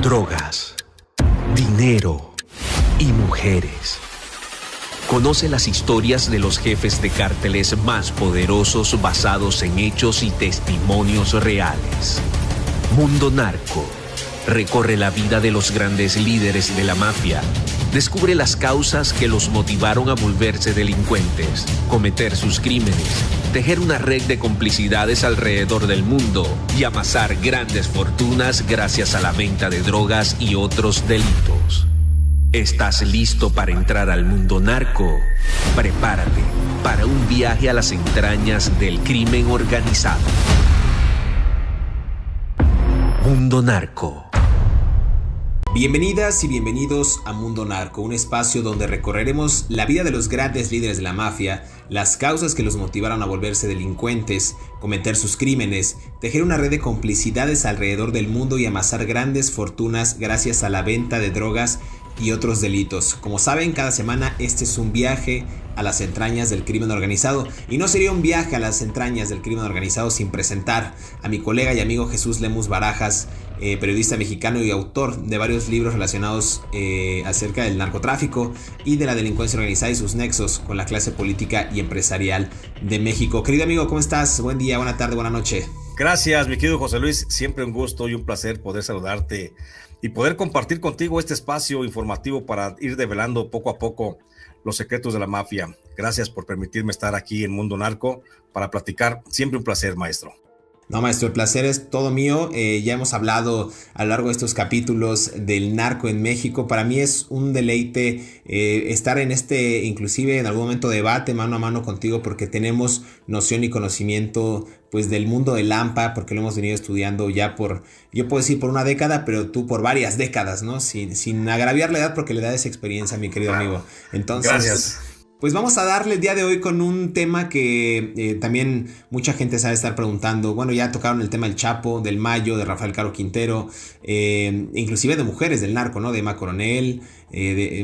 Drogas, dinero y mujeres. Conoce las historias de los jefes de cárteles más poderosos basados en hechos y testimonios reales. Mundo Narco. Recorre la vida de los grandes líderes de la mafia. Descubre las causas que los motivaron a volverse delincuentes, cometer sus crímenes, tejer una red de complicidades alrededor del mundo y amasar grandes fortunas gracias a la venta de drogas y otros delitos. ¿Estás listo para entrar al mundo narco? Prepárate para un viaje a las entrañas del crimen organizado. Mundo Narco. Bienvenidas y bienvenidos a Mundo Narco, un espacio donde recorreremos la vida de los grandes líderes de la mafia, las causas que los motivaron a volverse delincuentes, cometer sus crímenes, tejer una red de complicidades alrededor del mundo y amasar grandes fortunas gracias a la venta de drogas y otros delitos. Como saben, cada semana este es un viaje a las entrañas del crimen organizado, y no sería un viaje a las entrañas del crimen organizado sin presentar a mi colega y amigo Jesús Lemus Barajas, periodista mexicano y autor de varios libros relacionados acerca del narcotráfico y de la delincuencia organizada y sus nexos con la clase política y empresarial de México. Querido amigo, ¿cómo estás? Buen día, buena tarde, buena noche. Gracias, mi querido José Luis, siempre un gusto y un placer poder saludarte y poder compartir contigo este espacio informativo para ir develando poco a poco los secretos de la mafia. Gracias por permitirme estar aquí en Mundo Narco para platicar. Siempre un placer, maestro. No, maestro, el placer es todo mío. Ya hemos hablado a lo largo de estos capítulos del narco en México. Para mí es un deleite estar en este, inclusive en algún momento, debate mano a mano contigo, porque tenemos noción y conocimiento pues del mundo del AMPA, porque lo hemos venido estudiando ya yo puedo decir por una década, pero tú por varias décadas, ¿no? Sin agraviar la edad, porque la edad es experiencia, mi querido amigo. Entonces, gracias. Pues vamos a darle el día de hoy con un tema que también mucha gente sabe estar preguntando. Bueno, ya tocaron el tema del Chapo, del Mayo, de Rafael Caro Quintero, inclusive de mujeres del narco, ¿no? De Emma Coronel,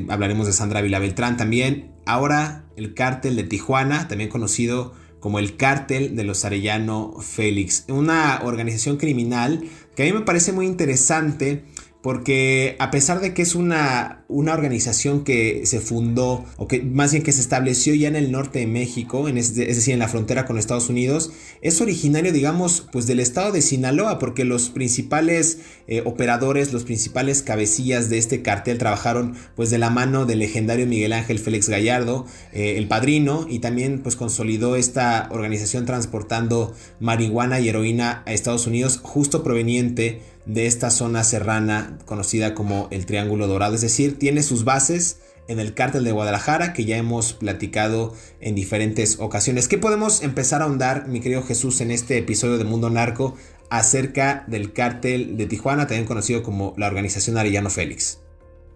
hablaremos de Sandra Vila Beltrán también. Ahora el cártel de Tijuana, también conocido como el cártel de los Arellano Félix. Una organización criminal que a mí me parece muy interesante, porque a pesar de que es una organización que se fundó, o que más bien que se estableció ya en el norte de México, es decir, en la frontera con Estados Unidos, es originario, digamos, pues del estado de Sinaloa, porque los principales operadores, los principales cabecillas de este cartel trabajaron pues de la mano del legendario Miguel Ángel Félix Gallardo, el padrino, y también pues consolidó esta organización transportando marihuana y heroína a Estados Unidos, justo proveniente de esta zona serrana conocida como el Triángulo Dorado. Es decir, tiene sus bases en el cártel de Guadalajara, que ya hemos platicado en diferentes ocasiones. ¿Qué podemos empezar a ahondar, mi querido Jesús, en este episodio de Mundo Narco acerca del cártel de Tijuana, también conocido como la organización Arellano Félix?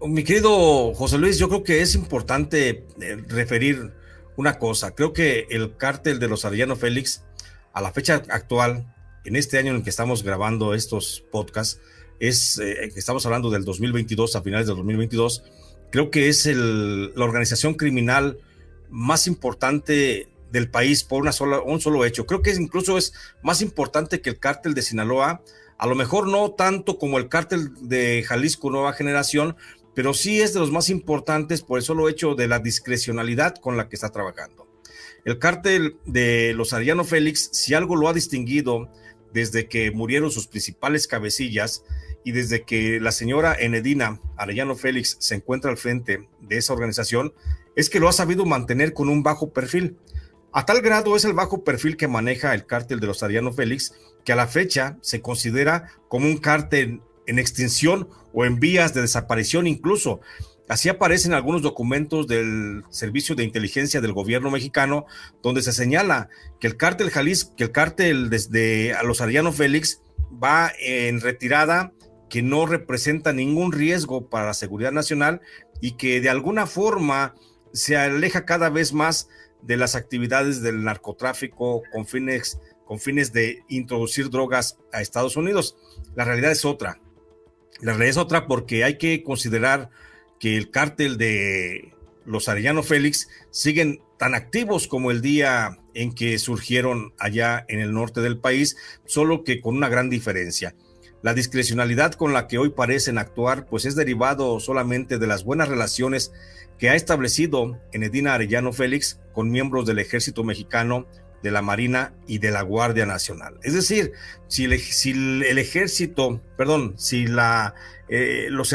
Mi querido José Luis, yo creo que es importante referir una cosa. Creo que el cártel de los Arellano Félix, a la fecha actual, en este año en el que estamos grabando estos podcasts, estamos hablando del 2022, a finales del 2022, creo que es la organización criminal más importante del país por un solo hecho. Creo que incluso es más importante que el cártel de Sinaloa, a lo mejor no tanto como el cártel de Jalisco Nueva Generación, pero sí es de los más importantes por el solo hecho de la discrecionalidad con la que está trabajando. El cártel de los Arellano Félix, si algo lo ha distinguido desde que murieron sus principales cabecillas y desde que la señora Enedina Arellano Félix se encuentra al frente de esa organización, es que lo ha sabido mantener con un bajo perfil. A tal grado es el bajo perfil que maneja el cártel de los Arellano Félix, que a la fecha se considera como un cártel en extinción o en vías de desaparición incluso. Así aparecen algunos documentos del Servicio de Inteligencia del Gobierno mexicano, donde se señala que el cártel Jalisco, que el cártel desde a los Arellano Félix va en retirada, que no representa ningún riesgo para la seguridad nacional y que de alguna forma se aleja cada vez más de las actividades del narcotráfico con fines de introducir drogas a Estados Unidos. La realidad es otra. La realidad es otra porque hay que considerar que el cártel de los Arellano Félix siguen tan activos como el día en que surgieron allá en el norte del país, solo que con una gran diferencia. La discrecionalidad con la que hoy parecen actuar, pues es derivado solamente de las buenas relaciones que ha establecido Enedina Arellano Félix con miembros del Ejército Mexicano, de la Marina y de la Guardia Nacional. Es decir, si los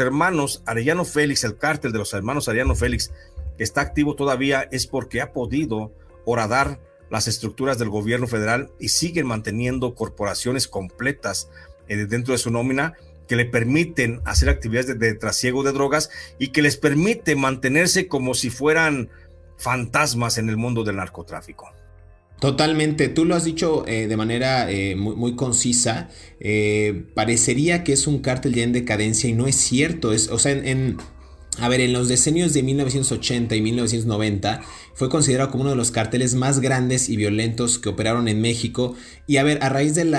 hermanos Arellano Félix, el cártel de los hermanos Arellano Félix, está activo todavía, es porque ha podido horadar las estructuras del gobierno federal y siguen manteniendo corporaciones completas dentro de su nómina que le permiten hacer actividades de trasiego de drogas y que les permite mantenerse como si fueran fantasmas en el mundo del narcotráfico. Totalmente, tú lo has dicho de manera muy concisa. Parecería que es un cártel ya en decadencia y no es cierto. En los decenios de 1980 y 1990 fue considerado como uno de los carteles más grandes y violentos que operaron en México. Y a raíz del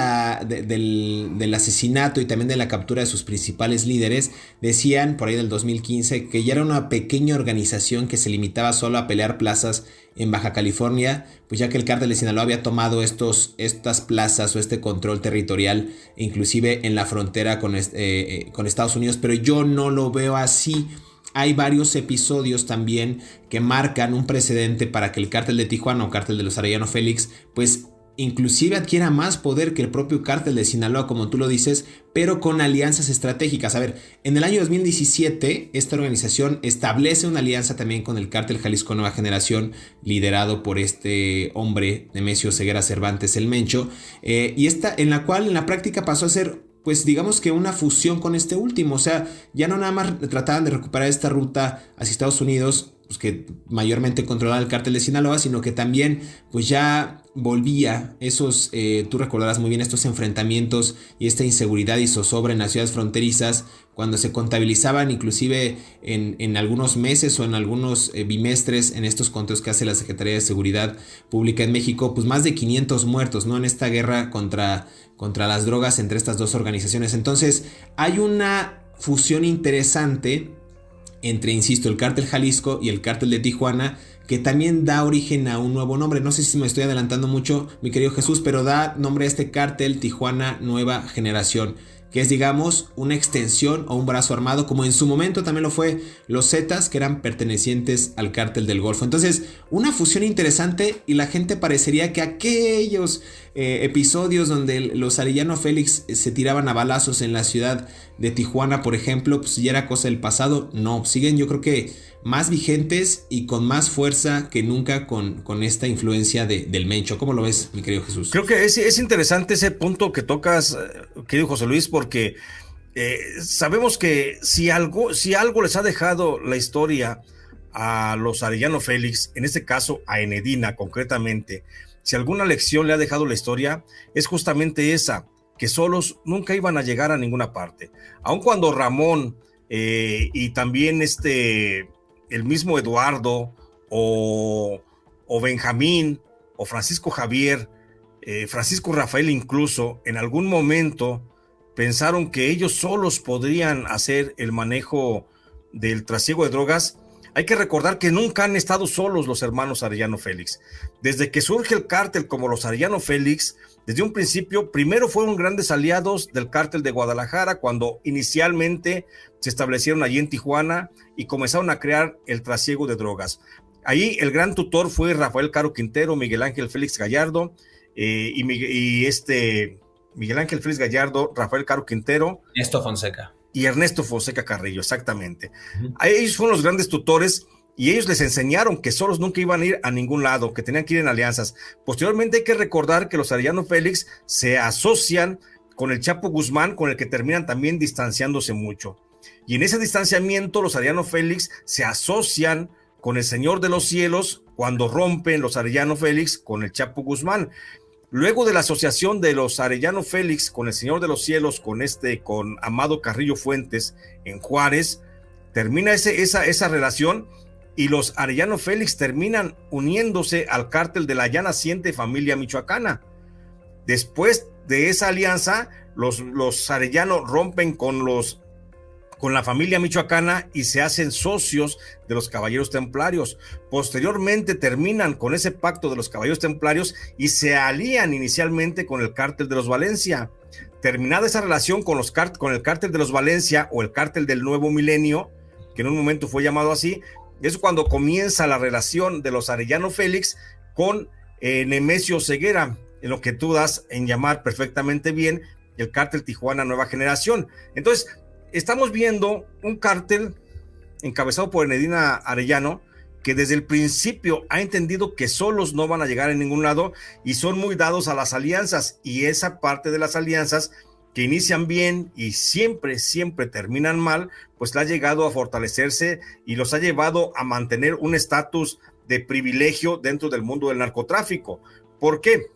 asesinato y también de la captura de sus principales líderes, decían por ahí del 2015 que ya era una pequeña organización que se limitaba solo a pelear plazas en Baja California, pues ya que el cártel de Sinaloa había tomado estas plazas o este control territorial, inclusive en la frontera con Estados Unidos, pero yo no lo veo así. Hay varios episodios también que marcan un precedente para que el cártel de Tijuana o cártel de los Arellano Félix, pues inclusive adquiera más poder que el propio cártel de Sinaloa, como tú lo dices, pero con alianzas estratégicas. En el año 2017, esta organización establece una alianza también con el cártel Jalisco Nueva Generación, liderado por este hombre, Nemesio Ceguera Cervantes, el Mencho, en la cual en la práctica pasó a ser, pues digamos que una fusión con este último. O sea, ya no nada más trataban de recuperar esta ruta hacia Estados Unidos, pues que mayormente controlaba el cártel de Sinaloa, sino que también pues ya volvía esos, tú recordarás muy bien estos enfrentamientos y esta inseguridad y zozobra en las ciudades fronterizas, cuando se contabilizaban inclusive en algunos meses o en algunos bimestres, en estos conteos que hace la Secretaría de Seguridad Pública en México, pues más de 500 muertos, ¿no? En esta guerra contra las drogas entre estas dos organizaciones. Entonces hay una fusión interesante entre, insisto, el cártel Jalisco y el cártel de Tijuana, que también da origen a un nuevo nombre. No sé si me estoy adelantando mucho, mi querido Jesús, pero da nombre a este cártel Tijuana Nueva Generación, que es, digamos, una extensión o un brazo armado, como en su momento también lo fue los Zetas, que eran pertenecientes al cártel del Golfo. Entonces, una fusión interesante, y la gente parecería que aquellos episodios donde los Arellano Félix se tiraban a balazos en la ciudad de Tijuana, por ejemplo, pues ya era cosa del pasado. No, siguen, yo creo que más vigentes y con más fuerza que nunca con esta influencia del Mencho. ¿Cómo lo ves, mi querido Jesús? Creo que es interesante ese punto que tocas, querido José Luis, porque sabemos que si algo les ha dejado la historia a los Arellano Félix, en este caso a Enedina concretamente, si alguna lección le ha dejado la historia, es justamente esa, que solos nunca iban a llegar a ninguna parte. Aun cuando Ramón y también el mismo Eduardo o Benjamín o Francisco Javier, Francisco Rafael incluso, en algún momento pensaron que ellos solos podrían hacer el manejo del trasiego de drogas, hay que recordar que nunca han estado solos los hermanos Arellano Félix. Desde que surge el cártel como los Arellano Félix, desde un principio, primero fueron grandes aliados del cártel de Guadalajara cuando inicialmente se establecieron allí en Tijuana y comenzaron a crear el trasiego de drogas. Ahí el gran tutor fue Rafael Caro Quintero, Miguel Ángel Félix Gallardo, Miguel Ángel Félix Gallardo, Rafael Caro Quintero. Ernesto Fonseca. Y Ernesto Fonseca Carrillo, exactamente. Ellos fueron los grandes tutores y ellos les enseñaron que solos nunca iban a ir a ningún lado, que tenían que ir en alianzas. Posteriormente hay que recordar que los Arellano Félix se asocian con el Chapo Guzmán, con el que terminan también distanciándose mucho. Y en ese distanciamiento los Arellano Félix se asocian con el Señor de los Cielos cuando rompen los Arellano Félix con el Chapo Guzmán. Luego de la asociación de los Arellano Félix con el Señor de los Cielos, con Amado Carrillo Fuentes en Juárez, termina esa relación y los Arellano Félix terminan uniéndose al cártel de la ya naciente familia michoacana. Después de esa alianza, los Arellano rompen con la familia michoacana y se hacen socios de los Caballeros Templarios. Posteriormente terminan con ese pacto de los Caballeros Templarios y se alían inicialmente con el cártel de los Valencia. terminada esa relación con el cártel de los Valencia o el cártel del Nuevo Milenio, que en un momento fue llamado así, es cuando comienza la relación de los Arellano Félix con Nemesio Ceguera, en lo que tú das en llamar perfectamente bien el cártel Tijuana Nueva Generación. Entonces, estamos viendo un cártel encabezado por Enedina Arellano, que desde el principio ha entendido que solos no van a llegar a ningún lado y son muy dados a las alianzas, y esa parte de las alianzas que inician bien y siempre terminan mal, pues la ha llegado a fortalecerse y los ha llevado a mantener un estatus de privilegio dentro del mundo del narcotráfico. ¿Por qué?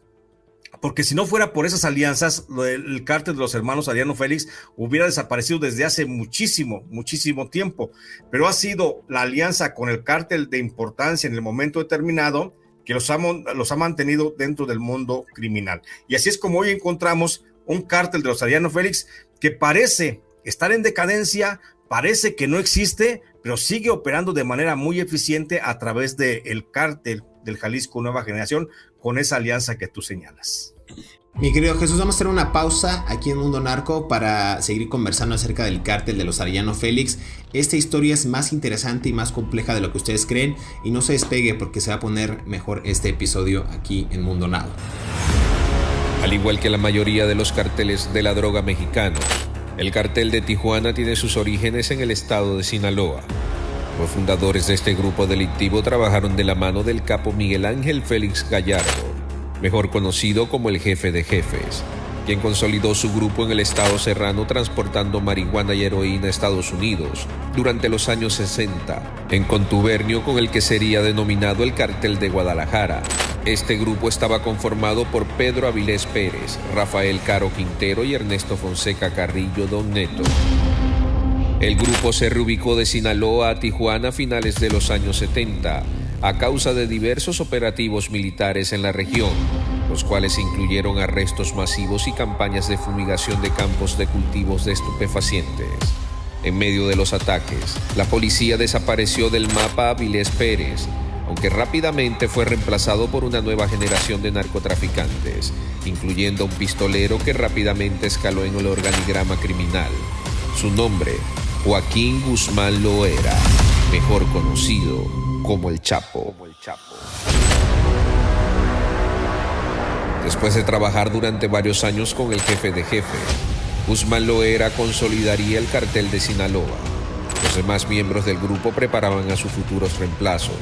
Porque si no fuera por esas alianzas, el cártel de los hermanos Arellano Félix hubiera desaparecido desde hace muchísimo tiempo, pero ha sido la alianza con el cártel de importancia en el momento determinado que los ha mantenido dentro del mundo criminal. Y así es como hoy encontramos un cártel de los Arellano Félix que parece estar en decadencia, parece que no existe, pero sigue operando de manera muy eficiente a través del cártel del Jalisco Nueva Generación, con esa alianza que tú señalas. Mi querido Jesús, vamos a hacer una pausa aquí en Mundo Narco para seguir conversando acerca del cártel de los Arellano Félix. Esta historia es más interesante y más compleja de lo que ustedes creen, y no se despegue porque se va a poner mejor este episodio aquí en Mundo Now. Al igual que la mayoría de los carteles de la droga mexicanos, el cartel de Tijuana tiene sus orígenes en el estado de Sinaloa. Los fundadores de este grupo delictivo trabajaron de la mano del capo Miguel Ángel Félix Gallardo, mejor conocido como el Jefe de Jefes, quien consolidó su grupo en el estado serrano transportando marihuana y heroína a Estados Unidos durante los años 60, en contubernio con el que sería denominado el Cartel de Guadalajara. Este grupo estaba conformado por Pedro Avilés Pérez, Rafael Caro Quintero y Ernesto Fonseca Carrillo Don Neto. El grupo se reubicó de Sinaloa a Tijuana a finales de los años 70 a causa de diversos operativos militares en la región, los cuales incluyeron arrestos masivos y campañas de fumigación de campos de cultivos de estupefacientes. En medio de los ataques, la policía desapareció del mapa a Avilés Pérez, aunque rápidamente fue reemplazado por una nueva generación de narcotraficantes, incluyendo a un pistolero que rápidamente escaló en el organigrama criminal. Su nombre, Joaquín Guzmán Loera, mejor conocido como el Chapo. Después de trabajar durante varios años con el Jefe de Jefes, Guzmán Loera consolidaría el cartel de Sinaloa. Los demás miembros del grupo preparaban a sus futuros reemplazos.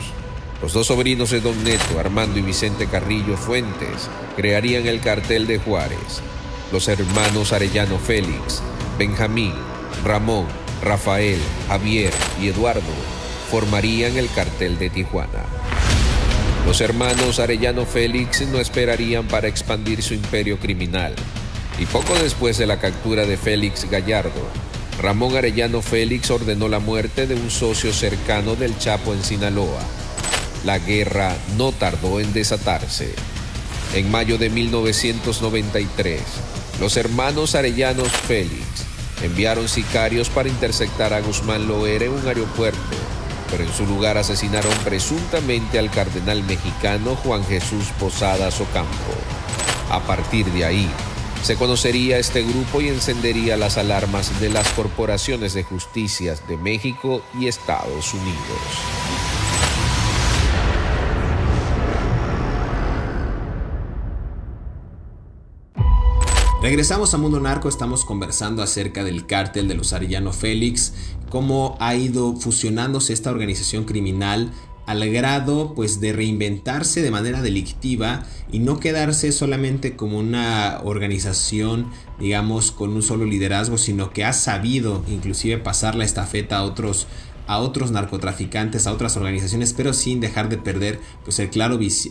Los dos sobrinos de Don Neto, Armando y Vicente Carrillo Fuentes, crearían el cartel de Juárez. Los hermanos Arellano Félix, Benjamín, Ramón, Rafael, Javier y Eduardo formarían el cartel de Tijuana. Los hermanos Arellano Félix no esperarían para expandir su imperio criminal, y poco después de la captura de Félix Gallardo, Ramón Arellano Félix ordenó la muerte de un socio cercano del Chapo en Sinaloa. La guerra no tardó en desatarse. En mayo de 1993, los hermanos Arellanos Félix enviaron sicarios para interceptar a Guzmán Loera en un aeropuerto, pero en su lugar asesinaron presuntamente al cardenal mexicano Juan Jesús Posadas Ocampo. A partir de ahí, se conocería este grupo y encendería las alarmas de las corporaciones de justicias de México y Estados Unidos. Regresamos a Mundo Narco, estamos conversando acerca del cártel de los Arellano Félix, cómo ha ido fusionándose esta organización criminal al grado pues de reinventarse de manera delictiva y no quedarse solamente como una organización, digamos, con un solo liderazgo, sino que ha sabido inclusive pasar la estafeta a otros narcotraficantes, a otras organizaciones, pero sin dejar de perder pues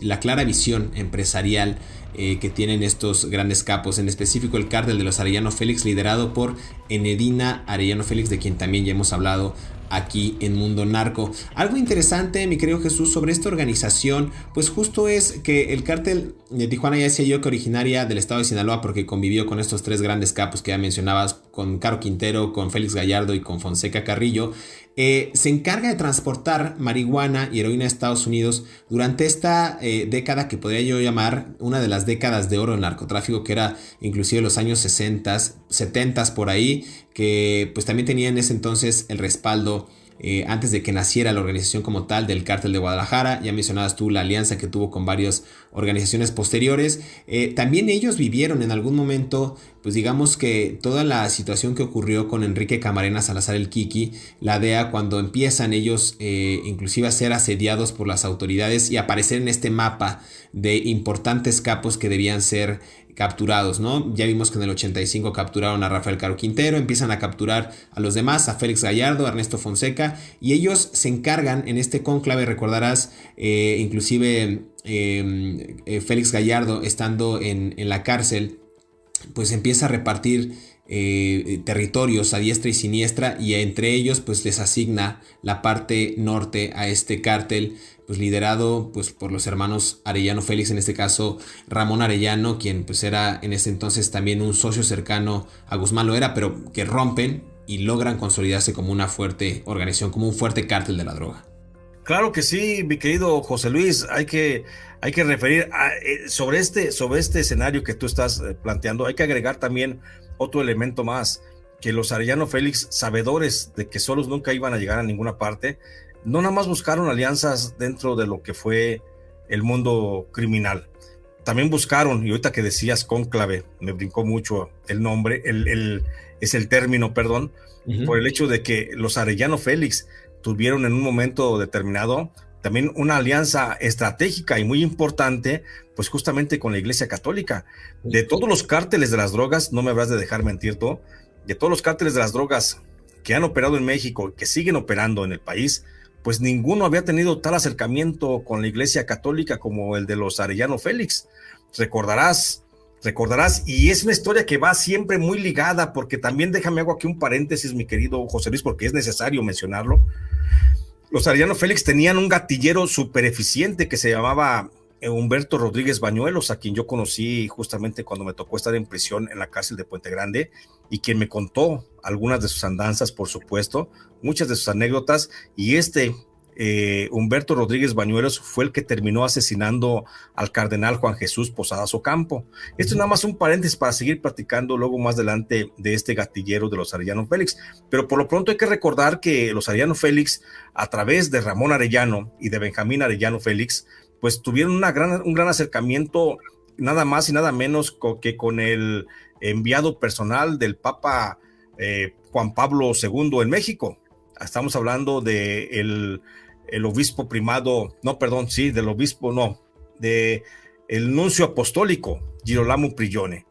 la clara visión empresarial que tienen estos grandes capos, en específico el cártel de los Arellano Félix, liderado por Enedina Arellano Félix, de quien también ya hemos hablado aquí en Mundo Narco. Algo interesante, mi querido Jesús, sobre esta organización, pues justo es que el cártel de Tijuana, ya decía yo que originaria del estado de Sinaloa, porque convivió con estos tres grandes capos que ya mencionabas, con Caro Quintero, con Félix Gallardo y con Fonseca Carrillo, se encarga de transportar marihuana y heroína a Estados Unidos durante esta década que podría yo llamar una de las décadas de oro del narcotráfico, que era inclusive los años 60, 70 por ahí, que pues también tenía en ese entonces el respaldo antes de que naciera la organización como tal del Cártel de Guadalajara. Ya mencionabas tú la alianza que tuvo con varias organizaciones posteriores. También ellos vivieron en algún momento, pues digamos que toda la situación que ocurrió con Enrique Camarena Salazar el Kiki, la DEA, cuando empiezan ellos inclusive a ser asediados por las autoridades y aparecer en este mapa de importantes capos que debían ser capturados, ¿no? Ya vimos que en el 85 capturaron a Rafael Caro Quintero, empiezan a capturar a los demás, a Félix Gallardo, a Ernesto Fonseca, y ellos se encargan en este cónclave, recordarás, inclusive Félix Gallardo estando en la cárcel, pues empieza a repartir territorios a diestra y siniestra, y entre ellos pues les asigna la parte norte a este cártel, pues liderado pues por los hermanos Arellano Félix, en este caso Ramón Arellano, quien pues era en ese entonces también un socio cercano a Guzmán Loera, pero que rompen y logran consolidarse como una fuerte organización, como un fuerte cártel de la droga. Claro que sí, mi querido José Luis, hay que referir sobre este escenario que tú estás planteando. Hay que agregar también otro elemento más, que los Arellano Félix, sabedores de que solos nunca iban a llegar a ninguna parte, no nada más buscaron alianzas dentro de lo que fue el mundo criminal, también buscaron, y ahorita que decías cónclave, me brincó mucho el nombre, es el término, perdón, por el hecho de que los Arellano Félix tuvieron en un momento determinado también una alianza estratégica y muy importante, pues justamente con la Iglesia Católica. De todos los cárteles de las drogas, no me habrás de dejar mentir tú, de todos los cárteles de las drogas que han operado en México y que siguen operando en el país, pues ninguno había tenido tal acercamiento con la Iglesia Católica como el de los Arellano Félix. Recordarás, y es una historia que va siempre muy ligada, porque también hago aquí un paréntesis, mi querido José Luis, porque es necesario mencionarlo. Los Arellano Félix tenían un gatillero súper eficiente que se llamaba Humberto Rodríguez Bañuelos, a quien yo conocí justamente cuando me tocó estar en prisión en la cárcel de Puente Grande, y quien me contó algunas de sus andanzas, por supuesto, muchas de sus anécdotas, y Humberto Rodríguez Bañuelos fue el que terminó asesinando al cardenal Juan Jesús Posadas Ocampo. Esto es nada más un paréntesis para seguir platicando luego más adelante de este gatillero de los Arellano Félix, pero por lo pronto hay que recordar que los Arellano Félix, a través de Ramón Arellano y de Benjamín Arellano Félix, pues tuvieron un gran acercamiento, nada más y nada menos que con el enviado personal del Papa Juan Pablo II en México. Estamos hablando de el obispo primado, de el nuncio apostólico, Girolamo Prigione.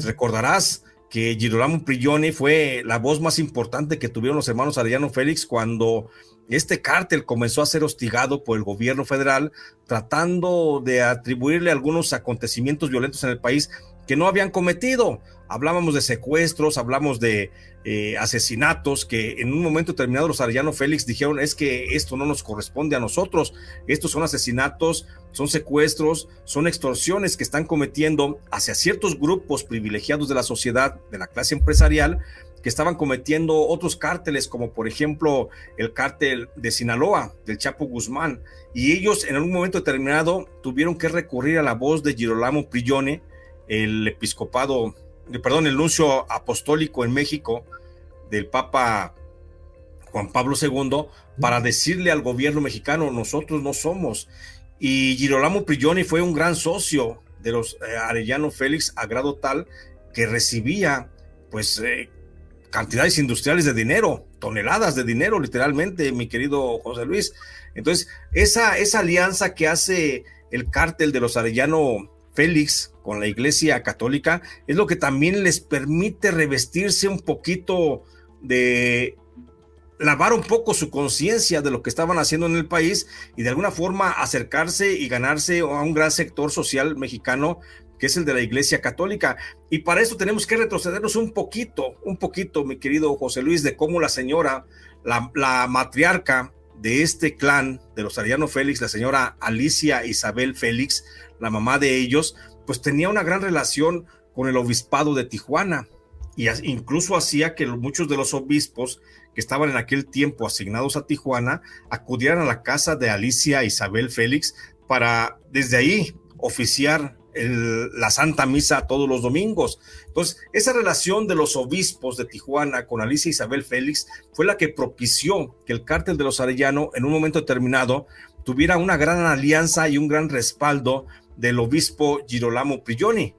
Recordarás que Girolamo Prigione fue la voz más importante que tuvieron los hermanos Arellano Félix cuando este cártel comenzó a ser hostigado por el gobierno federal, tratando de atribuirle algunos acontecimientos violentos en el país que no habían cometido. Hablábamos de secuestros, hablamos de asesinatos, que en un momento determinado los Arellano Félix dijeron: es que esto no nos corresponde a nosotros, estos son asesinatos, son secuestros, son extorsiones que están cometiendo hacia ciertos grupos privilegiados de la sociedad, de la clase empresarial, que estaban cometiendo otros cárteles, como por ejemplo el cártel de Sinaloa, del Chapo Guzmán, y ellos en un momento determinado tuvieron que recurrir a la voz de Girolamo Prigione, el nuncio apostólico en México del Papa Juan Pablo II, para decirle al gobierno mexicano: nosotros no somos. Y Girolamo Prigione fue un gran socio de los Arellano Félix, a grado tal que recibía pues cantidades industriales de dinero, toneladas de dinero, literalmente, mi querido José Luis. Entonces, esa alianza que hace el cártel de los Arellano Félix con la Iglesia Católica es lo que también les permite revestirse un poquito de lavar un poco su conciencia de lo que estaban haciendo en el país y de alguna forma acercarse y ganarse a un gran sector social mexicano, que es el de la Iglesia Católica. Y para eso tenemos que retrocedernos un poquito, mi querido José Luis, de cómo la señora, la matriarca de este clan de los Arellano Félix, la señora Alicia Isabel Félix, la mamá de ellos, pues tenía una gran relación con el obispado de Tijuana. y incluso hacía que muchos de los obispos que estaban en aquel tiempo asignados a Tijuana acudieran a la casa de Alicia Isabel Félix para desde ahí oficiar la Santa Misa todos los domingos. Entonces, esa relación de los obispos de Tijuana con Alicia Isabel Félix fue la que propició que el Cártel de los Arellano en un momento determinado tuviera una gran alianza y un gran respaldo del obispo Girolamo Prigioni,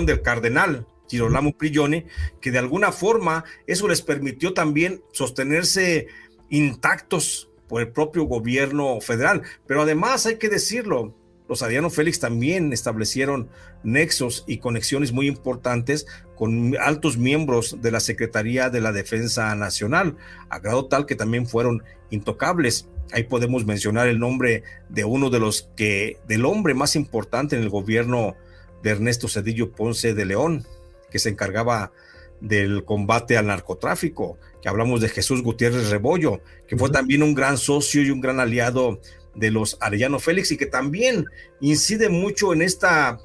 del cardenal Girolamo Prigioni, que de alguna forma eso les permitió también sostenerse intactos por el propio gobierno federal. Pero además hay que decirlo, los Arellano Félix también establecieron nexos y conexiones muy importantes con altos miembros de la Secretaría de la Defensa Nacional, a grado tal que también fueron intocables. Ahí podemos mencionar el nombre de uno del hombre más importante en el gobierno de Ernesto Zedillo Ponce de León, que se encargaba del combate al narcotráfico, que hablamos de Jesús Gutiérrez Rebollo, que fue también un gran socio y un gran aliado de los Arellano Félix, y que también incide mucho en esta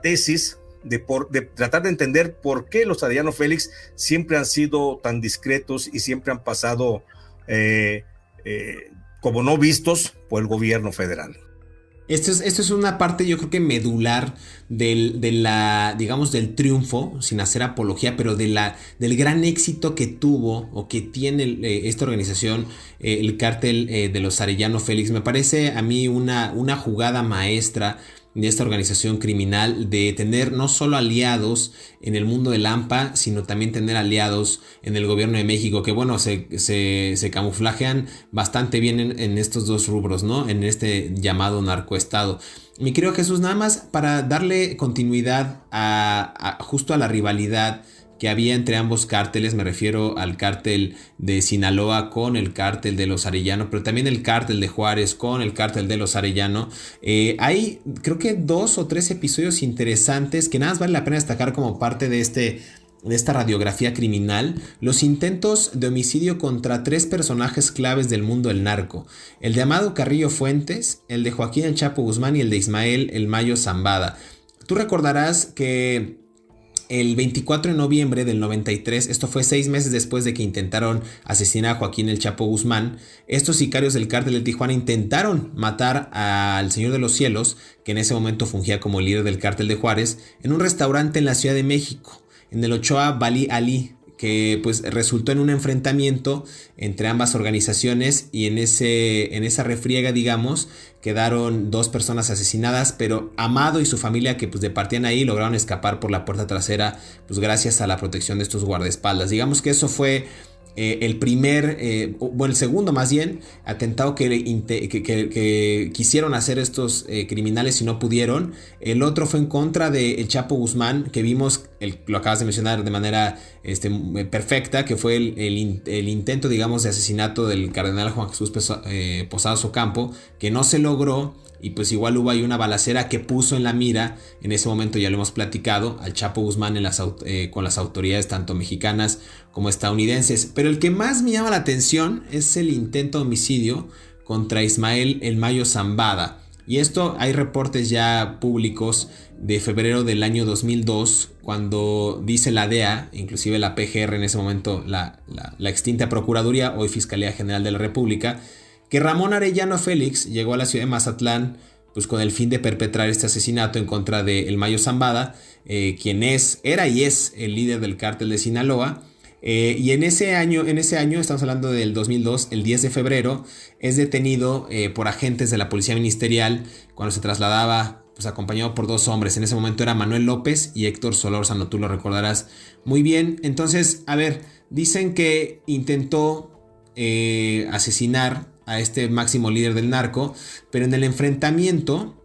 tesis de tratar de entender por qué los Arellano Félix siempre han sido tan discretos y siempre han pasado como no vistos por el gobierno federal. Esto es una parte, yo creo que medular del triunfo, sin hacer apología, pero del gran éxito que tuvo o que tiene esta organización, el Cártel de los Arellano Félix. Me parece a mí una jugada maestra de esta organización criminal, de tener no solo aliados en el mundo del AMPA, sino también tener aliados en el gobierno de México, que bueno, se camuflajean bastante bien en estos dos rubros, ¿no? En este llamado narcoestado. Mi querido Jesús, nada más para darle continuidad justo a la rivalidad que había entre ambos cárteles, me refiero al cártel de Sinaloa con el cártel de los Arellano, pero también el cártel de Juárez con el cártel de los Arellano. Hay creo que 2 o 3 episodios interesantes que nada más vale la pena destacar como parte de esta radiografía criminal: los intentos de homicidio contra 3 personajes claves del mundo del narco: el de Amado Carrillo Fuentes, el de Joaquín El Chapo Guzmán y el de Ismael El Mayo Zambada. Tú recordarás que el 24 de noviembre del 93, esto fue 6 meses después de que intentaron asesinar a Joaquín El Chapo Guzmán, estos sicarios del cártel de Tijuana intentaron matar al Señor de los Cielos, que en ese momento fungía como líder del cártel de Juárez, en un restaurante en la Ciudad de México, en el Ochoa Bali Ali, que pues resultó en un enfrentamiento entre ambas organizaciones, y en esa refriega, digamos, quedaron 2 personas asesinadas, pero Amado y su familia, que pues departían ahí, lograron escapar por la puerta trasera, pues gracias a la protección de estos guardaespaldas. Digamos que eso fue el segundo más bien, atentado que quisieron hacer estos criminales y no pudieron. El otro fue en contra de El Chapo Guzmán, que vimos, lo acabas de mencionar de manera perfecta, que fue el intento, digamos, de asesinato del cardenal Juan Jesús Posadas Ocampo, que no se logró. Y pues igual hubo ahí una balacera que puso en la mira, en ese momento ya lo hemos platicado, al Chapo Guzmán con las autoridades tanto mexicanas como estadounidenses. Pero el que más me llama la atención es el intento de homicidio contra Ismael El Mayo Zambada. Y esto hay reportes ya públicos de febrero del año 2002, cuando dice la DEA, inclusive la PGR en ese momento, la extinta Procuraduría, hoy Fiscalía General de la República, que Ramón Arellano Félix llegó a la ciudad de Mazatlán pues con el fin de perpetrar este asesinato en contra de El Mayo Zambada, quien era y es el líder del cártel de Sinaloa. Y en ese año, estamos hablando del 2002, el 10 de febrero, es detenido por agentes de la Policía Ministerial cuando se trasladaba pues acompañado por 2 hombres. En ese momento era Manuel López y Héctor Solórzano, tú lo recordarás muy bien. Entonces, a ver, dicen que intentó asesinar a este máximo líder del narco, pero en el enfrentamiento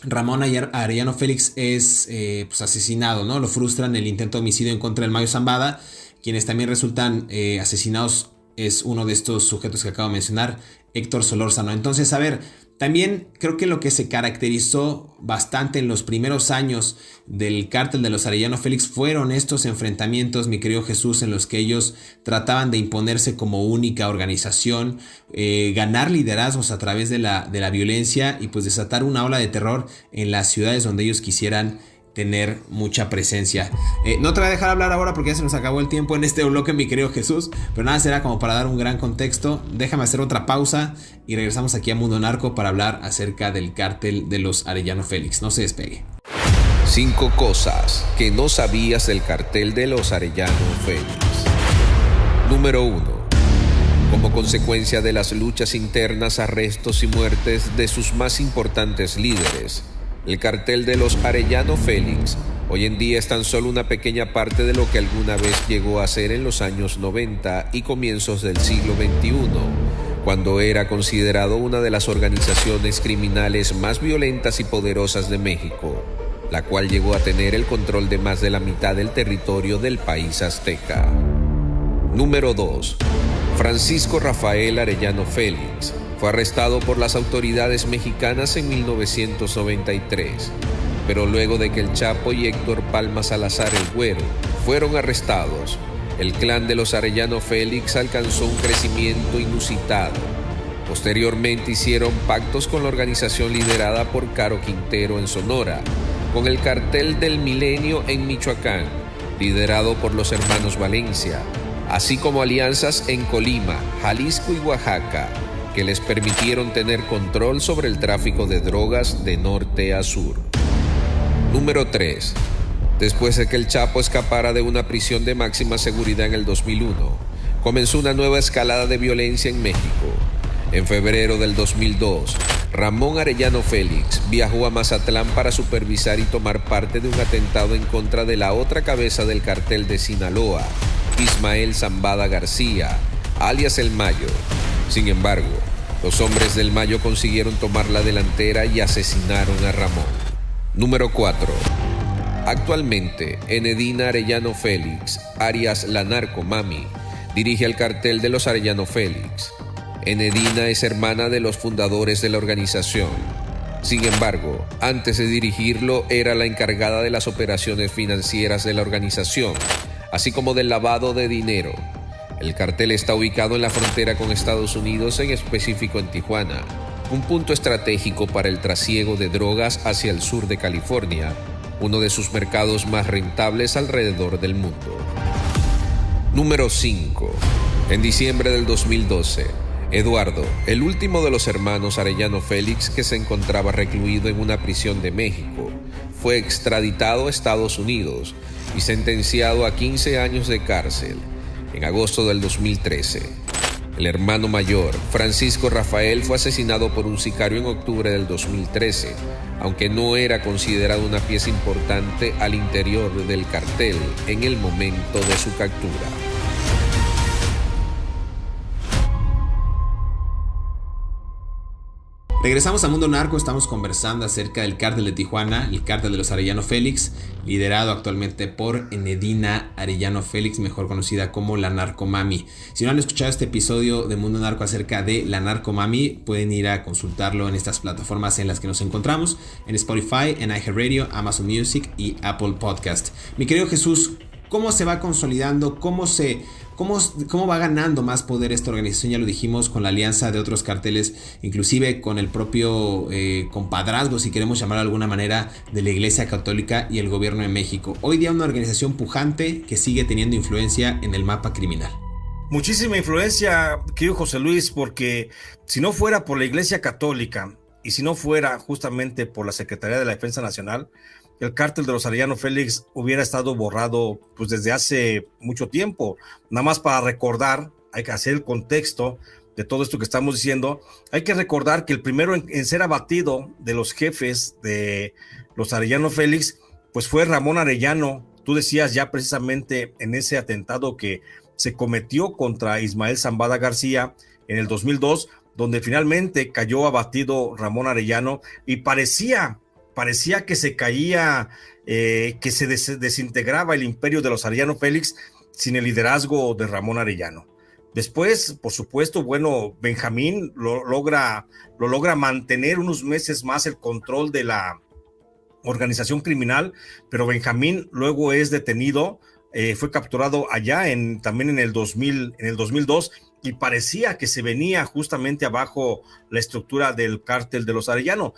Ramón Arellano Félix es pues asesinado, ¿no? Lo frustran el intento de homicidio en contra del Mayo Zambada. Quienes también resultan asesinados es uno de estos sujetos que acabo de mencionar, Héctor Solórzano. Entonces, a ver, también creo que lo que se caracterizó bastante en los primeros años del cártel de los Arellano Félix fueron estos enfrentamientos, mi querido Jesús, en los que ellos trataban de imponerse como única organización, ganar liderazgos a través de la violencia y pues desatar una ola de terror en las ciudades donde ellos quisieran tener mucha presencia. No te voy a dejar hablar ahora porque ya se nos acabó el tiempo en este bloque, mi querido Jesús, pero nada, será como para dar un gran contexto. Déjame hacer otra pausa y regresamos aquí a Mundo Narco para hablar acerca del cártel de los Arellano Félix. No se despegue. 5 cosas que no sabías del cartel de los Arellano Félix. Número 1. Como consecuencia de las luchas internas, arrestos y muertes de sus más importantes líderes, el cartel de los Arellano Félix hoy en día es tan solo una pequeña parte de lo que alguna vez llegó a ser en los años 90 y comienzos del siglo XXI, cuando era considerado una de las organizaciones criminales más violentas y poderosas de México, la cual llegó a tener el control de más de la mitad del territorio del país azteca. Número 2. Francisco Rafael Arellano Félix fue arrestado por las autoridades mexicanas en 1993, pero luego de que el Chapo y Héctor Palma Salazar el Güero fueron arrestados, el clan de los Arellano Félix alcanzó un crecimiento inusitado. Posteriormente hicieron pactos con la organización liderada por Caro Quintero en Sonora, con el Cartel del Milenio en Michoacán, liderado por los hermanos Valencia, así como alianzas en Colima, Jalisco y Oaxaca, que les permitieron tener control sobre el tráfico de drogas de norte a sur. Número 3. Después de que el Chapo escapara de una prisión de máxima seguridad en el 2001, comenzó una nueva escalada de violencia en México. En febrero del 2002, Ramón Arellano Félix viajó a Mazatlán para supervisar y tomar parte de un atentado en contra de la otra cabeza del cartel de Sinaloa, Ismael Zambada García, alias El Mayo. Sin embargo, los hombres del Mayo consiguieron tomar la delantera y asesinaron a Ramón. Número 4. Actualmente, Enedina Arellano Félix, alias la Narcomami, dirige el cartel de los Arellano Félix. Enedina es hermana de los fundadores de la organización. Sin embargo, antes de dirigirlo, era la encargada de las operaciones financieras de la organización, así como del lavado de dinero. El cartel está ubicado en la frontera con Estados Unidos, en específico en Tijuana, un punto estratégico para el trasiego de drogas hacia el sur de California, uno de sus mercados más rentables alrededor del mundo. Número 5. En diciembre del 2012, Eduardo, el último de los hermanos Arellano Félix que se encontraba recluido en una prisión de México, fue extraditado a Estados Unidos y sentenciado a 15 años de cárcel en agosto del 2013. El hermano mayor, Francisco Rafael, fue asesinado por un sicario en octubre del 2013, aunque no era considerado una pieza importante al interior del cartel en el momento de su captura. Regresamos a Mundo Narco, estamos conversando acerca del cártel de Tijuana, el cártel de los Arellano Félix, liderado actualmente por Enedina Arellano Félix, mejor conocida como la Narcomami. Si no han escuchado este episodio de Mundo Narco acerca de la Narcomami, pueden ir a consultarlo en estas plataformas en las que nos encontramos, en Spotify, en iHeartRadio, Amazon Music y Apple Podcast. Mi querido Jesús, ¿cómo se va consolidando? ¿Cómo va ganando más poder esta organización? Ya lo dijimos, con la alianza de otros carteles, inclusive con el propio compadrazgo, si queremos llamarlo de alguna manera, de la Iglesia Católica y el gobierno de México. Hoy día una organización pujante que sigue teniendo influencia en el mapa criminal. Muchísima influencia, querido José Luis, porque si no fuera por la Iglesia Católica y si no fuera justamente por la Secretaría de la Defensa Nacional, el cártel de los Arellano Félix hubiera estado borrado pues desde hace mucho tiempo. Nada más para recordar, hay que hacer el contexto de todo esto que estamos diciendo. Hay que recordar que el primero en ser abatido de los jefes de los Arellano Félix pues fue Ramón Arellano. Tú decías ya precisamente en ese atentado que se cometió contra Ismael Zambada García en el 2002, donde finalmente cayó abatido Ramón Arellano y parecía que se caía, que se desintegraba el imperio de los Arellano Félix sin el liderazgo de Ramón Arellano. Después, por supuesto, bueno, Benjamín lo logra mantener unos meses más el control de la organización criminal, pero Benjamín luego es detenido, fue capturado allá también en el 2002, y parecía que se venía justamente abajo la estructura del cártel de los Arellano.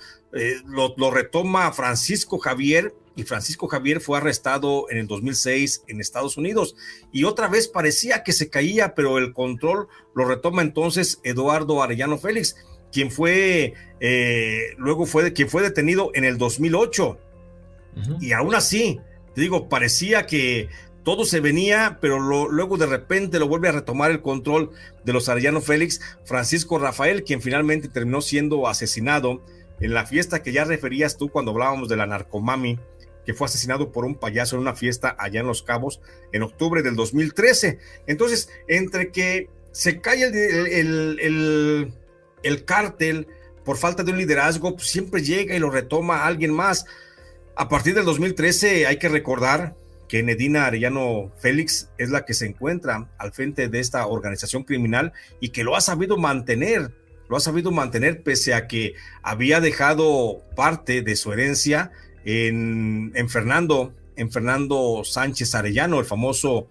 Lo retoma Francisco Javier y Francisco Javier fue arrestado en el 2006 en Estados Unidos y otra vez parecía que se caía, pero el control lo retoma entonces Eduardo Arellano Félix, quien fue quien fue detenido en el 2008. Y aún así, te digo, parecía que todo se venía, pero luego de repente lo vuelve a retomar el control de los Arellano Félix, Francisco Rafael, quien finalmente terminó siendo asesinado en la fiesta que ya referías tú cuando hablábamos de la narcomami, que fue asesinado por un payaso en una fiesta allá en Los Cabos en octubre del 2013. Entonces, entre que se cae el cártel por falta de un liderazgo, pues siempre llega y lo retoma alguien más. A partir del 2013 hay que recordar que Nedina Arellano Félix es la que se encuentra al frente de esta organización criminal y que lo ha sabido mantener pese a que había dejado parte de su herencia en Fernando Sánchez Arellano, el famoso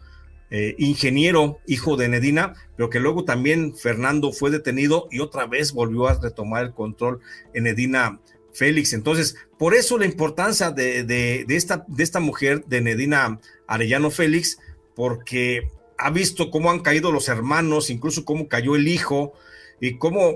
ingeniero, hijo de Nedina, pero que luego también Fernando fue detenido y otra vez volvió a retomar el control en Nedina Félix. Entonces, por eso la importancia de esta mujer, de Nedina Arellano Félix, porque ha visto cómo han caído los hermanos, incluso cómo cayó el hijo,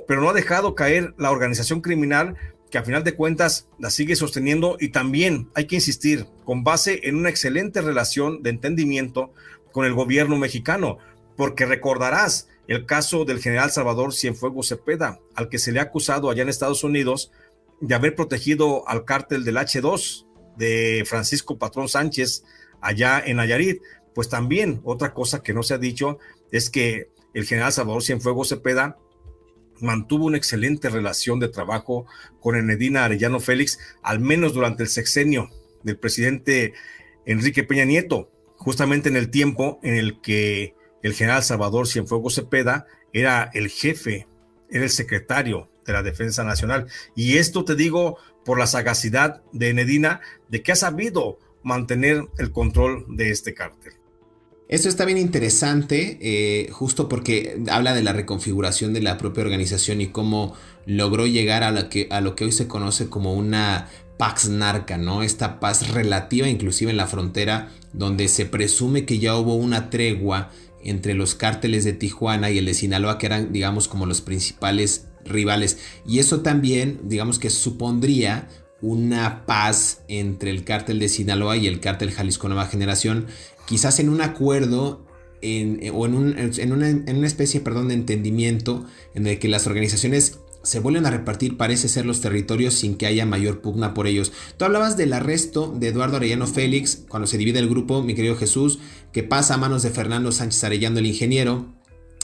pero no ha dejado caer la organización criminal, que a final de cuentas la sigue sosteniendo, y también hay que insistir, con base en una excelente relación de entendimiento con el gobierno mexicano, porque recordarás el caso del general Salvador Cienfuegos Cepeda, al que se le ha acusado allá en Estados Unidos de haber protegido al cártel del H2 de Francisco Patrón Sánchez allá en Nayarit. Pues también otra cosa que no se ha dicho es que el general Salvador Cienfuegos Cepeda mantuvo una excelente relación de trabajo con Nedina Arellano Félix, al menos durante el sexenio del presidente Enrique Peña Nieto, justamente en el tiempo en el que el general Salvador Cienfuegos Cepeda era el jefe, era el secretario de la Defensa Nacional. Y esto te digo por la sagacidad de Nedina, de que ha sabido mantener el control de este cártel. Esto está bien interesante, justo porque habla de la reconfiguración de la propia organización y cómo logró llegar a lo que hoy se conoce como una Pax Narca, ¿no? Esta paz relativa, inclusive en la frontera, donde se presume que ya hubo una tregua entre los cárteles de Tijuana y el de Sinaloa, que eran, digamos, como los principales rivales. Y eso también, digamos, que supondría una paz entre el cártel de Sinaloa y el cártel Jalisco Nueva Generación, quizás en un acuerdo en una especie, de entendimiento en el que las organizaciones se vuelven a repartir, parece ser, los territorios sin que haya mayor pugna por ellos. Tú hablabas del arresto de Eduardo Arellano Félix cuando se divide el grupo, mi querido Jesús, que pasa a manos de Fernando Sánchez Arellano, el ingeniero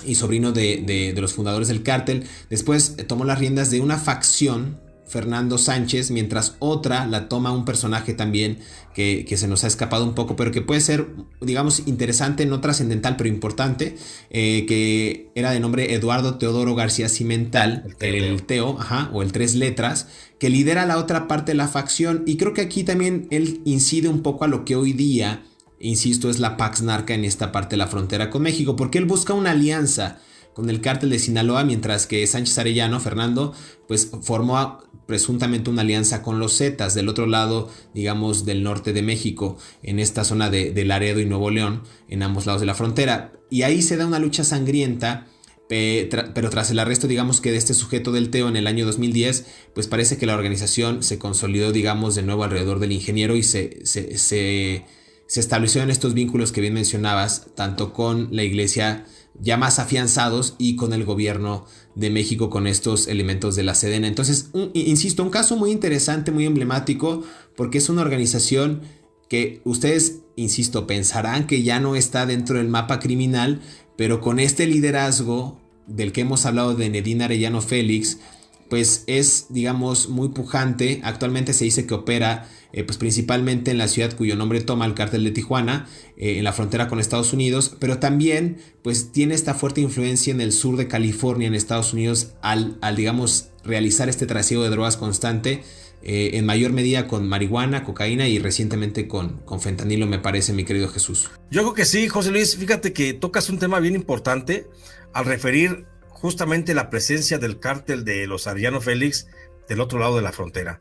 y sobrino de los fundadores del cártel. Después tomó las riendas de una facción, Fernando Sánchez, mientras otra la toma un personaje también que se nos ha escapado un poco, pero que puede ser, digamos, interesante, no trascendental, pero importante, que era de nombre Eduardo Teodoro García Cimental, el Teo, o el Tres Letras, que lidera la otra parte de la facción. Y creo que aquí también él incide un poco a lo que hoy día, insisto, es la Pax Narca en esta parte de la frontera con México, porque él busca una alianza con el cártel de Sinaloa, mientras que Sánchez Arellano, Fernando, pues formó presuntamente una alianza con los Zetas del otro lado, digamos, del norte de México, en esta zona de Laredo y Nuevo León, en ambos lados de la frontera. Y ahí se da una lucha sangrienta, pero tras el arresto, digamos, que de este sujeto del Teo en el año 2010, pues parece que la organización se consolidó, digamos, de nuevo alrededor del ingeniero y se estableció en estos vínculos que bien mencionabas, tanto con la iglesia ya más afianzados y con el gobierno de México, con estos elementos de la Sedena. Entonces, insisto, un caso muy interesante, muy emblemático, porque es una organización que ustedes, insisto, pensarán que ya no está dentro del mapa criminal, pero con este liderazgo del que hemos hablado de Nedina Arellano Félix, pues es, digamos, muy pujante. Actualmente se dice que opera pues principalmente en la ciudad cuyo nombre toma el cártel de Tijuana, en la frontera con Estados Unidos, pero también pues tiene esta fuerte influencia en el sur de California, en Estados Unidos, al digamos, realizar este trasiego de drogas constante, en mayor medida con marihuana, cocaína y recientemente con fentanilo, me parece, mi querido Jesús. Yo creo que sí, José Luis. Fíjate que tocas un tema bien importante al referir justamente la presencia del cártel de los Arellano Félix del otro lado de la frontera.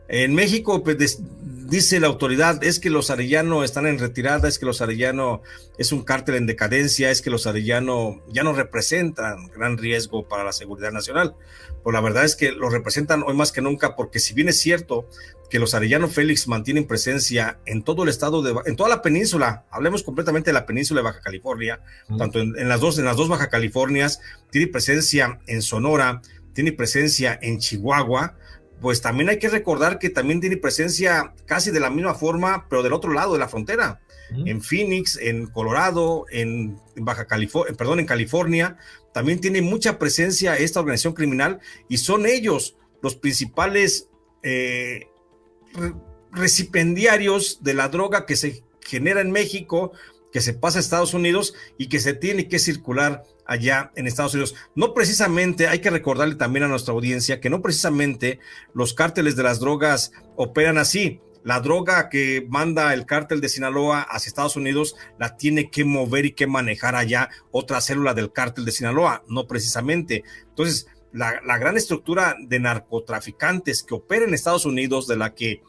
En México, pues dice la autoridad, es que los Arellano están en retirada, es que los Arellano es un cártel en decadencia, es que los Arellano ya no representan gran riesgo para la seguridad nacional. Pues la verdad es que lo representan hoy más que nunca, porque si bien es cierto que los Arellano Félix mantienen presencia en todo el estado, en toda la península, hablemos completamente de la península de Baja California, tanto en las dos Baja Californias, tiene presencia en Sonora, tiene presencia en Chihuahua, pues también hay que recordar que también tiene presencia casi de la misma forma, pero del otro lado de la frontera, en Phoenix, en Colorado, en California, también tiene mucha presencia esta organización criminal, y son ellos los principales recipendiarios de la droga que se genera en México, que se pasa a Estados Unidos y que se tiene que circular allá en Estados Unidos. No precisamente, hay que recordarle también a nuestra audiencia que no precisamente los cárteles de las drogas operan así. La droga que manda el cártel de Sinaloa hacia Estados Unidos la tiene que mover y que manejar allá otra célula del cártel de Sinaloa, no precisamente. Entonces, la gran estructura de narcotraficantes que opera en Estados Unidos, de la que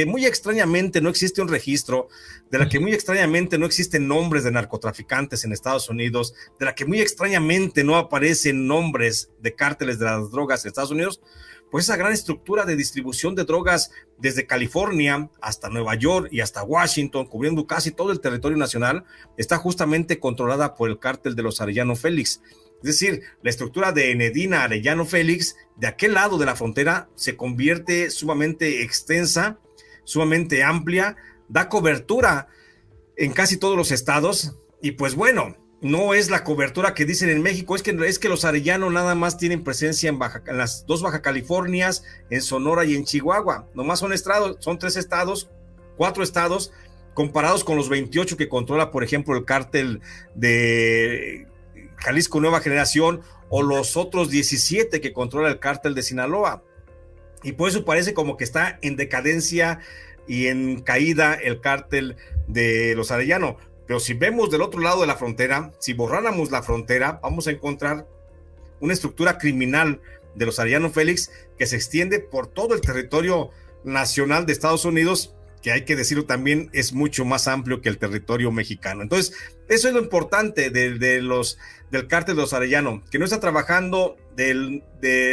muy extrañamente no existe un registro, de la que muy extrañamente no existen nombres de narcotraficantes en Estados Unidos, de la que muy extrañamente no aparecen nombres de cárteles de las drogas en Estados Unidos, pues esa gran estructura de distribución de drogas desde California hasta Nueva York y hasta Washington, cubriendo casi todo el territorio nacional, está justamente controlada por el cártel de los Arellano Félix. Es decir, la estructura de Enedina Arellano Félix, de aquel lado de la frontera, se convierte sumamente extensa, sumamente amplia, da cobertura en casi todos los estados, y pues bueno, no es la cobertura que dicen en México, es que los Arellano nada más tienen presencia en las dos Baja Californias, en Sonora y en Chihuahua. Nomás son 4 estados, comparados con los 28 que controla, por ejemplo, el cártel de Jalisco Nueva Generación, o los otros 17 que controla el cártel de Sinaloa. Y por eso parece como que está en decadencia y en caída el cártel de los Arellano. Pero si vemos del otro lado de la frontera, si borráramos la frontera, vamos a encontrar una estructura criminal de los Arellano Félix que se extiende por todo el territorio nacional de Estados Unidos, que hay que decirlo también, es mucho más amplio que el territorio mexicano. Entonces, eso es lo importante del cártel de los Arellano, que no está trabajando de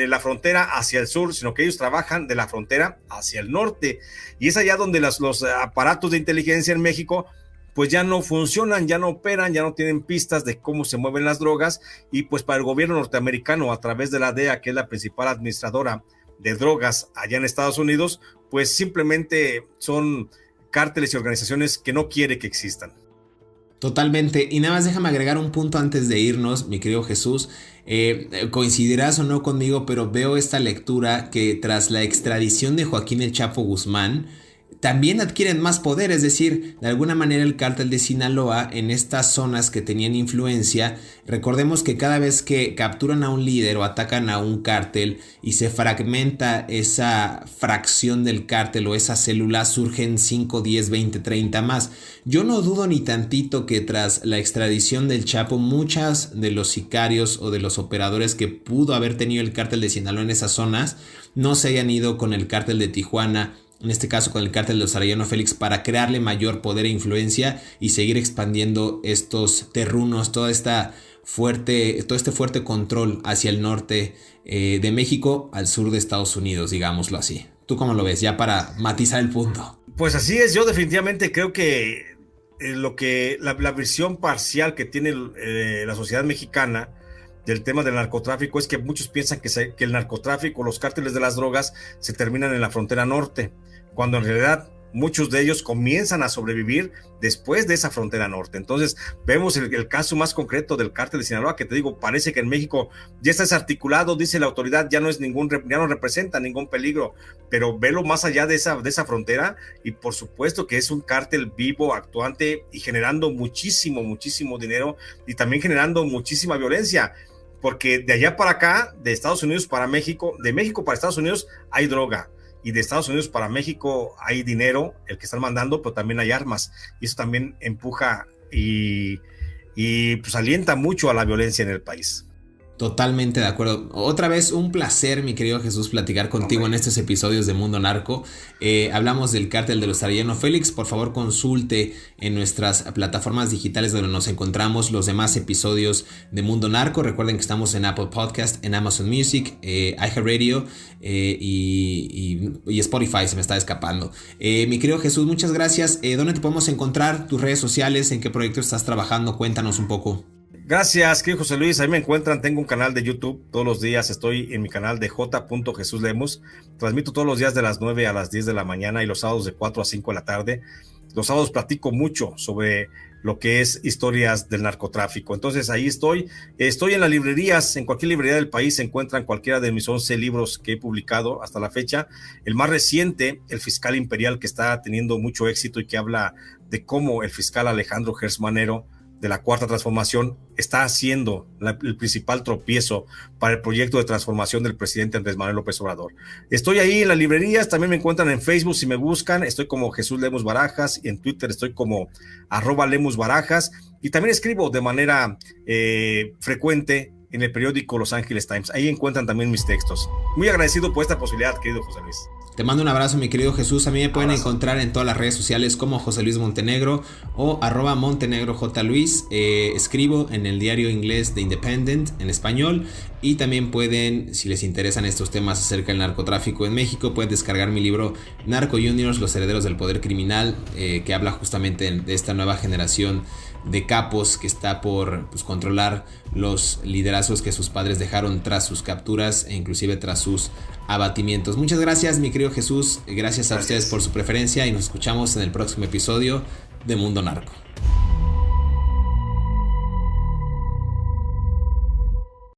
la frontera hacia el sur, sino que ellos trabajan de la frontera hacia el norte, y es allá donde los aparatos de inteligencia en México pues ya no funcionan, ya no operan, ya no tienen pistas de cómo se mueven las drogas, y pues para el gobierno norteamericano, a través de la DEA, que es la principal administradora de drogas allá en Estados Unidos, pues simplemente son cárteles y organizaciones que no quiere que existan. Totalmente. Y nada más déjame agregar un punto antes de irnos, mi querido Jesús. Coincidirás o no conmigo, pero veo esta lectura que tras la extradición de Joaquín El Chapo Guzmán, también adquieren más poder, es decir, de alguna manera el cártel de Sinaloa en estas zonas que tenían influencia, recordemos que cada vez que capturan a un líder o atacan a un cártel y se fragmenta esa fracción del cártel o esa célula, surgen 5, 10, 20, 30 más. Yo no dudo ni tantito que tras la extradición del Chapo, muchas de los sicarios o de los operadores que pudo haber tenido el cártel de Sinaloa en esas zonas no se hayan ido con el cártel de Tijuana, en este caso con el cártel de los Arellano Félix, para crearle mayor poder e influencia y seguir expandiendo estos terrunos, todo este fuerte control hacia el norte de México al sur de Estados Unidos, digámoslo así. ¿Tú cómo lo ves? Ya para matizar el punto. Pues así es, yo definitivamente creo que la visión parcial que tiene la sociedad mexicana del tema del narcotráfico es que muchos piensan que el narcotráfico, los cárteles de las drogas se terminan en la frontera norte, cuando en realidad muchos de ellos comienzan a sobrevivir después de esa frontera norte. Entonces vemos el caso más concreto del cártel de Sinaloa, que te digo, parece que en México ya está desarticulado, dice la autoridad, ya no representa ningún peligro, pero velo más allá de esa frontera, y por supuesto que es un cártel vivo, actuante, y generando muchísimo dinero, y también generando muchísima violencia, porque de allá para acá, de Estados Unidos para México, de México para Estados Unidos hay droga, y de Estados Unidos para México hay dinero, el que están mandando, pero también hay armas, y eso también empuja y pues alienta mucho a la violencia en el país. Totalmente de acuerdo. Otra vez un placer, mi querido Jesús, platicar contigo en estos episodios de Mundo Narco. Hablamos del cártel de los Arellano Félix. Por favor, consulte en nuestras plataformas digitales donde nos encontramos los demás episodios de Mundo Narco. Recuerden que estamos en Apple Podcast, en Amazon Music, iHeartRadio y Spotify, se me está escapando. Mi querido Jesús, muchas gracias. ¿Dónde te podemos encontrar? ¿Tus redes sociales? ¿En qué proyecto estás trabajando? Cuéntanos un poco. Gracias, querido José Luis. Ahí me encuentran, tengo un canal de YouTube. Todos los días estoy en mi canal de J. Jesús Lemus. Transmito todos los días de las 9 a las 10 de la mañana y los sábados de 4 a 5 de la tarde. Los sábados platico mucho sobre lo que es historias del narcotráfico. Entonces ahí estoy en las librerías, en cualquier librería del país se encuentran cualquiera de mis 11 libros que he publicado hasta la fecha. El más reciente, El Fiscal Imperial, que está teniendo mucho éxito y que habla de cómo el fiscal Alejandro Gertz Manero de la Cuarta Transformación está haciendo el principal tropiezo para el proyecto de transformación del presidente Andrés Manuel López Obrador. Estoy ahí en las librerías, también me encuentran en Facebook si me buscan, estoy como Jesús Lemus Barajas, y en Twitter estoy como @LemusBarajas, y también escribo de manera frecuente en el periódico Los Angeles Times. Ahí encuentran también mis textos. Muy agradecido por esta posibilidad, querido José Luis. Te mando un abrazo, mi querido Jesús. A mí me pueden encontrar en todas las redes sociales como José Luis Montenegro o @MontenegroJLuis. Escribo en el diario inglés The Independent en español, y también pueden, si les interesan estos temas acerca del narcotráfico en México, pueden descargar mi libro Narco Juniors, Los Herederos del Poder Criminal, que habla justamente de esta nueva generación de capos que está por controlar los liderazgos que sus padres dejaron tras sus capturas e inclusive tras sus abatimientos. Muchas gracias, mi querido Jesús. Gracias a ustedes por su preferencia y nos escuchamos en el próximo episodio de Mundo Narco.